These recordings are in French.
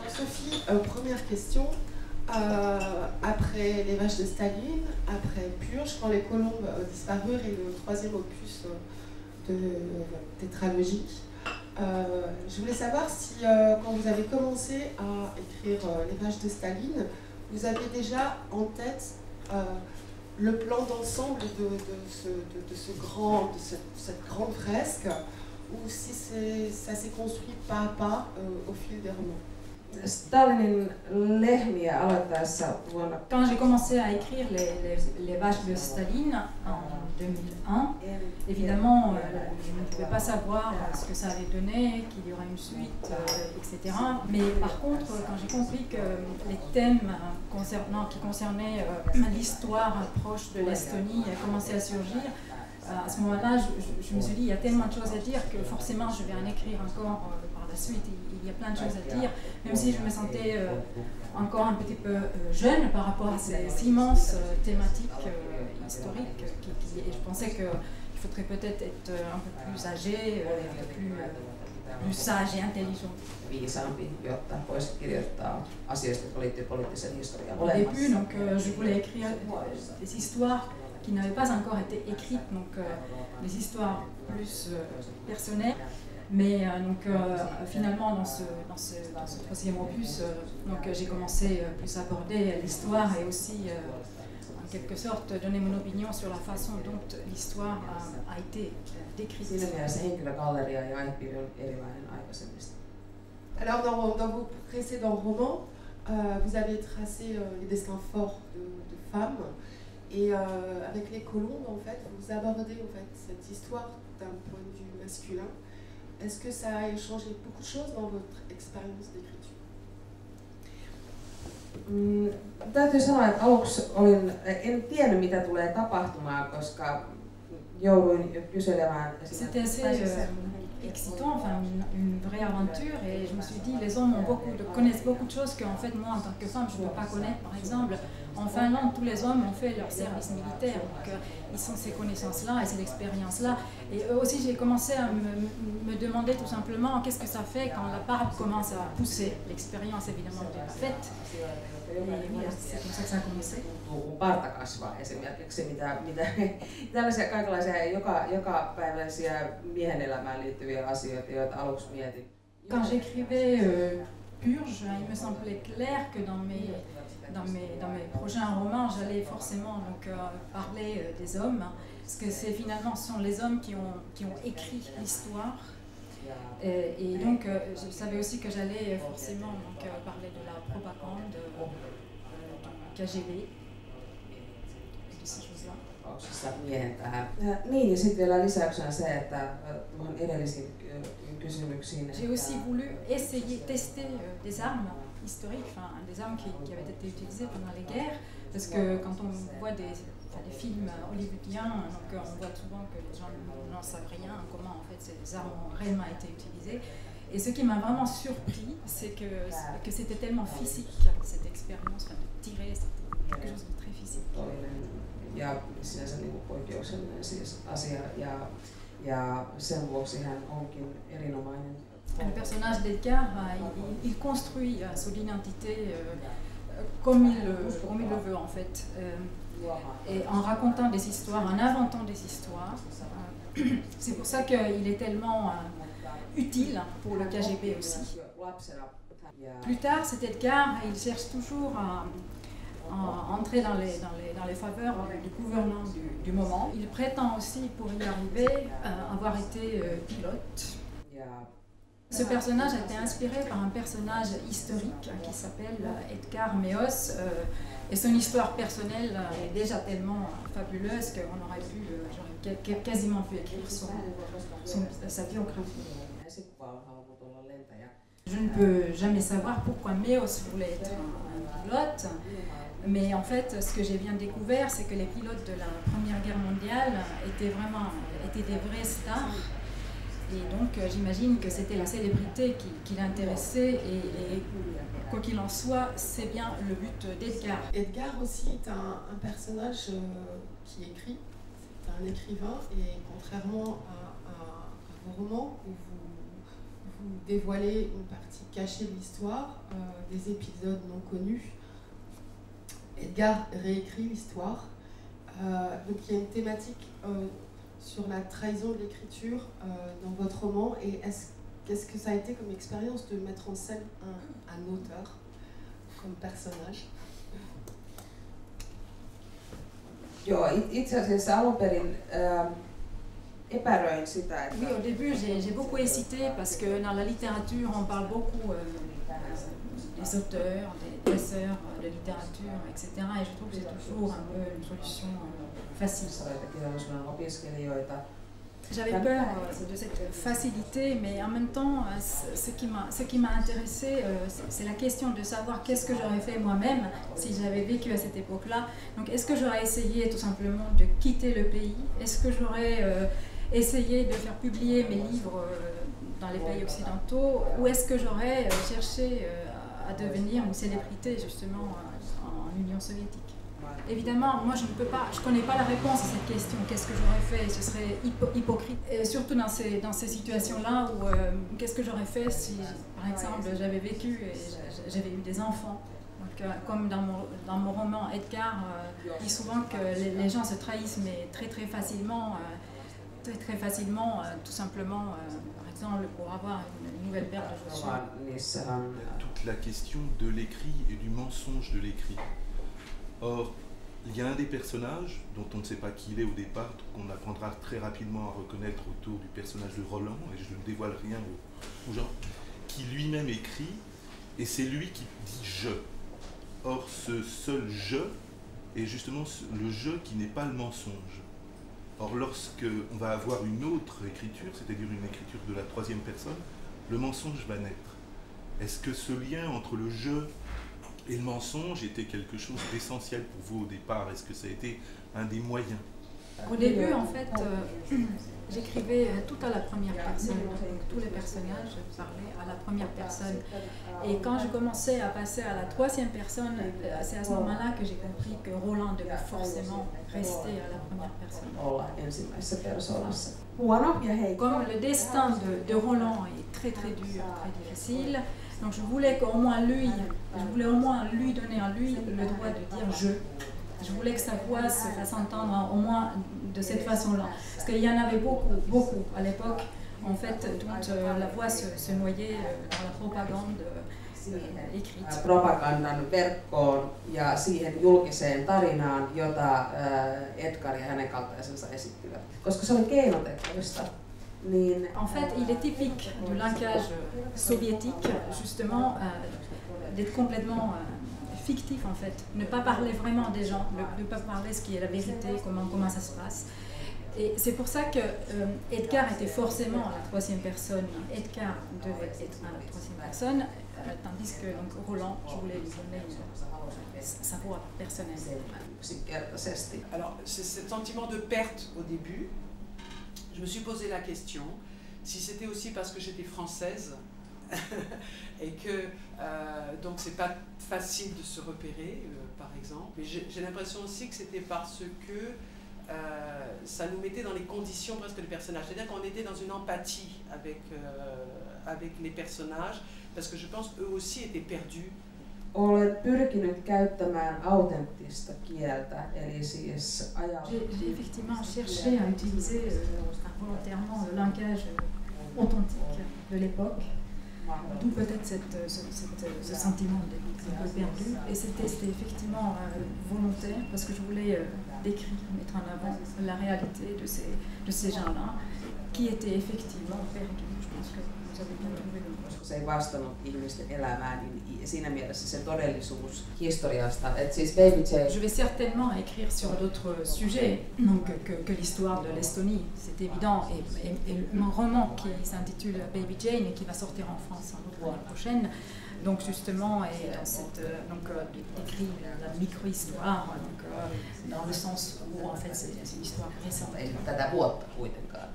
Sophie, première question. Après Les Vaches de Staline, après Purge, quand les colombes disparurent et le troisième opus tétralogique, je voulais savoir si, quand vous avez commencé à écrire Les Vaches de Staline, vous aviez déjà en tête le plan d'ensemble de cette grande fresque, ou si ça s'est construit pas à pas au fil des romans. Stalinin lehmiä aloittaessa vuonna... Quand j'ai commencé à écrire les Vaches de Staline en 2001, évidemment, je ne pouvais pas savoir ce que ça allait donner, qu'il y aurait une suite, etc. Mais par contre, quand j'ai compris que les thèmes qui concernaient l'histoire proche de l'Estonie commençaient à surgir, à ce moment-là, je me suis dit, il y a tellement de choses à dire que forcément, je vais en écrire encore par la suite. Il y a plein de choses à dire, même si je me sentais encore un petit peu jeune par rapport à ces immenses thématiques historiques. Et je pensais qu'il faudrait peut-être être un peu plus âgé, un peu plus sage et intelligent. Viisaampi, jotta voisi kirjoittaa asioista, jotka liittyy poliittiseen historiaan. Au début, donc, je voulais écrire des histoires qui n'avaient pas encore été écrites, donc des histoires plus personnelles. Mais finalement, dans ce troisième opus, j'ai commencé plus à aborder l'histoire et aussi, en quelque sorte, donner mon opinion sur la façon dont l'histoire a été décrite. Alors, dans vos précédents romans, vous avez tracé les destins forts de femmes, et avec Les Colombes, en fait, vous abordez cette histoire d'un point de vue masculin. Est-ce que ça a changé beaucoup de choses dans votre expérience d'écriture? Täytyy sanoa, että aluksi en tiennyt mitä tulee tapahtumaan, koska jouduin kyselemään. C'était assez excitant, enfin une vraie aventure, et je me suis dit les hommes connaissent beaucoup de choses qu'en fait moi en tant que femme je ne peux pas connaître. Par exemple, en Finlande, tous les hommes ont fait leur service militaire, donc ils ont ces connaissances-là et cette expérience-là. Et aussi j'ai commencé à me demander tout simplement qu'est-ce que ça fait quand la barbe commence à pousser. L'expérience évidemment de la fête. Et voilà, c'est comme ça que ça a commencé. Kun parta kasvaa esimerkiksi, mitä tällaisia kaikenlaisia jokapäiväisiä miehen elämään liittyviä asioita, joita aluksi mietin. Quand j'écrivais Purge, il me semblait clair que dans mes prochains romans, j'allais forcément parler des hommes, parce que ce sont les hommes qui ont écrit l'histoire. Et donc, je savais aussi que j'allais forcément parler de la propagande, du KGB, de ces choses-là. Niin, ja sitten vielä lisäyksenä se, että tuohon edellisiin kysymyksiin. J'ai aussi voulu tester des armes historiques, des armes qui avaient été utilisées pendant les guerres, parce que quand on voit des films hollywoodiens, on voit souvent que les gens n'en savent rien, comment en fait ces armes ont réellement été utilisées. Et ce qui m'a vraiment surpris, c'est que c'était tellement physique, cette expérience de tirer, c'était quelque chose de très physique. Ja sinänsä poikkeuksellinen siis asia, ja sen vuoksi hän onkin erinomainen. Le personnage d'Edgar, il construit son identité comme il le veut en fait. Et en racontant des histoires, en inventant des histoires. C'est pour ça qu'il est tellement utile pour le KGB aussi. Plus tard, cet Edgar, il cherche toujours à entrer dans les faveurs du gouvernement du moment. Il prétend aussi, pour y arriver, avoir été pilote. Ce personnage a été inspiré par un personnage historique qui s'appelle Edgar Meos, et son histoire personnelle est déjà tellement fabuleuse qu'on aurait j'aurais quasiment pu écrire sa biographie. Je ne peux jamais savoir pourquoi Meos voulait être un pilote, mais en fait, ce que j'ai bien découvert, c'est que les pilotes de la Première Guerre mondiale étaient des vrais stars. Et donc j'imagine que c'était la célébrité qui l'intéressait, et quoi qu'il en soit, c'est bien le but d'Edgar. Edgar aussi est un personnage qui écrit, c'est un écrivain, et contrairement à vos romans, vous dévoilez une partie cachée de l'histoire, des épisodes non connus. Edgar réécrit l'histoire. Donc il y a une thématique sur la trahison de l'écriture dans votre roman. Et qu'est-ce que ça a été comme expérience de mettre en scène un auteur comme personnage? Joo, itse asiassa alun perin epäröin sitä, että... Oui, au début j'ai beaucoup hésité parce que dans la littérature on parle beaucoup des auteurs, des professeurs de littérature, etc. Et je trouve que c'est toujours un peu une solution facile. J'avais peur de cette facilité, mais en même temps, ce qui m'a intéressée, c'est la question de savoir qu'est-ce que j'aurais fait moi-même si j'avais vécu à cette époque-là. Donc, est-ce que j'aurais essayé tout simplement de quitter le pays? Est-ce que j'aurais essayé de faire publier mes livres dans les pays occidentaux? Ou est-ce que j'aurais cherché à devenir une célébrité, justement, en Union soviétique? Évidemment, moi je ne connais pas la réponse à cette question. Qu'est-ce que j'aurais fait? Ce serait hypocrite. Et surtout dans ces situations-là où qu'est-ce que j'aurais fait si, par exemple, j'avais vécu et j'avais eu des enfants. Donc, comme dans mon roman Edgar, il dit souvent que les gens se trahissent, mais très facilement, tout simplement, par exemple, pour avoir une nouvelle paire de chaussures. Toute la question de l'écrit et du mensonge de l'écrit. Or, il y a un des personnages dont on ne sait pas qui il est au départ, qu'on apprendra très rapidement à reconnaître autour du personnage de Roland, et je ne dévoile rien aux gens, qui lui-même écrit, et c'est lui qui dit « je ». Or, ce seul « je » est justement le « je » qui n'est pas le mensonge. Or, lorsque on va avoir une autre écriture, c'est-à-dire une écriture de la troisième personne, le mensonge va naître. Est-ce que ce lien entre le « je » et le mensonge était quelque chose d'essentiel pour vous au départ? Est-ce que ça a été un des moyens? Au début, en fait, j'écrivais tout à la première personne. Tous les personnages parlaient à la première personne. Et quand je commençais à passer à la troisième personne, c'est à ce moment-là que j'ai compris que Roland devait forcément rester à la première personne. Comme le destin de Roland est très dur, très difficile, donc je voulais au moins lui donner à lui le droit de dire je. Je voulais que sa voix se fasse entendre au moins de cette façon-là. Parce qu'il y en avait beaucoup à l'époque. En fait, toute la voix se noyait dans la propagande écrite. Propagandan verkkoon ja siihen julkiseen tarinaan, jota Edgar ja hänen kaltaisensa esittivät. Koska se oli keinotekoista. En fait, il est typique du langage soviétique, justement, d'être complètement fictif en fait, ne pas parler vraiment des gens, ne pas parler ce qui est la vérité, comment ça se passe. Et c'est pour ça que Edgar était forcément à la troisième personne. Edgar devait être à la troisième personne, tandis que donc, Roland, je voulais lui donner sa voix personnelle. Alors, c'est ce sentiment de perte au début. Je me suis posé la question si c'était aussi parce que j'étais française et que donc c'est pas facile de se repérer, par exemple. Mais j'ai l'impression aussi que c'était parce que ça nous mettait dans les conditions presque des personnages. C'est-à-dire qu'on était dans une empathie avec les personnages, parce que je pense qu'eux aussi étaient perdus. Olet pyrkinyt käyttämään autenttista kieltä, eli siis J'ai effectivement cherché à utiliser volontairement le langage authentique de l'époque, d'où peut-être ce sentiment d'être un peu perdu. Et c'était effectivement volontaire, parce que je voulais décrire, mettre en avant la réalité de ces gens-là, qui étaient effectivement perdus. Je pense que vous avez bien trouvé le mot. Se ei vastannut ihmisten elämään, niin siinä mielessä se todellisuus historiasta, että siis Baby Jane... Je vais certainement écrire sur d'autres sujets donc, que l'histoire de l'Estonie, c'est évident, et mon roman qui s'intitule Baby Jane et qui va sortir en France l'année prochaine, donc justement, et dans cette, décrit la micro-histoire, dans le sens où en fait c'est une histoire récente. Ei tätä vuotta kuitenkaan.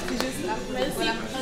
C'est juste Merci.